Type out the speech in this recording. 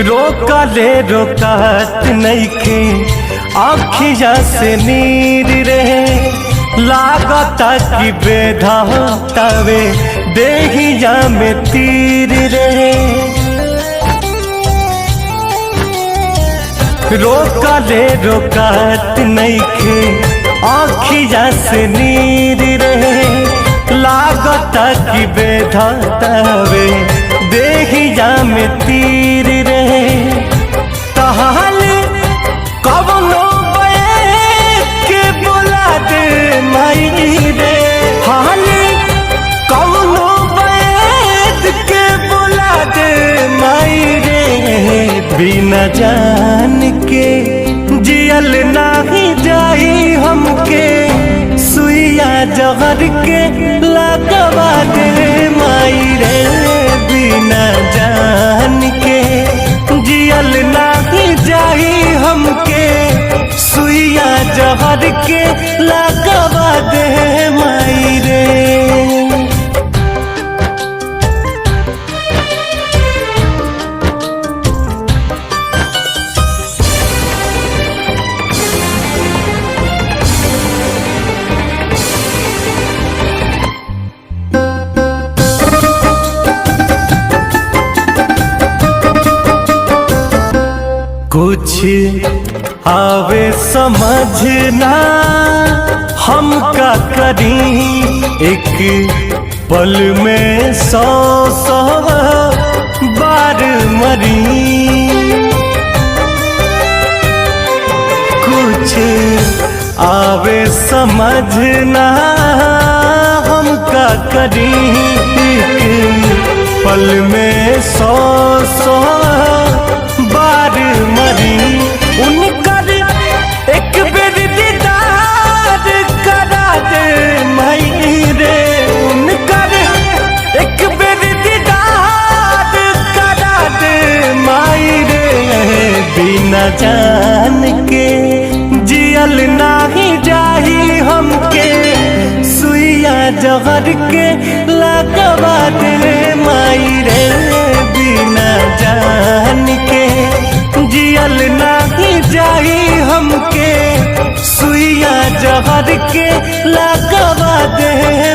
रोकले रोकात नइखे आँखिया से नीर रहे, लागता कि बेधातावे देहिया में तीर रहे। रोकले रोकात नइखे आँखिया से नीर रहे, लागता कि बेधातावे देहिया में तीर रहे। तहाले कवनो के बोला दे माई रे, हाले कवनो के बोला दे माई रे। बिना जान के जियल नाही जाई हमके, सुइया जहर के लगवा दे माई रे। बिना जान के जियल नाही जाई हमके, सुइया जहर के लगवा दे माई रे। कुछ आवे समझना हम का करी, एक पल में 100 बार मरी। कुछ आवे समझना हम का करी, एक पल में 100 बार मरी। उनकर एक बेर दीदार करा दे माई रे, उनकर एक बेर दीदार करा दे माई रे। बिना जान के जियल नाही जाही हमके, सुइया जहर के लगवा दे माई रे। बिना जान के जियल नाही जाई हमके, सुइया जहर के लगवा दे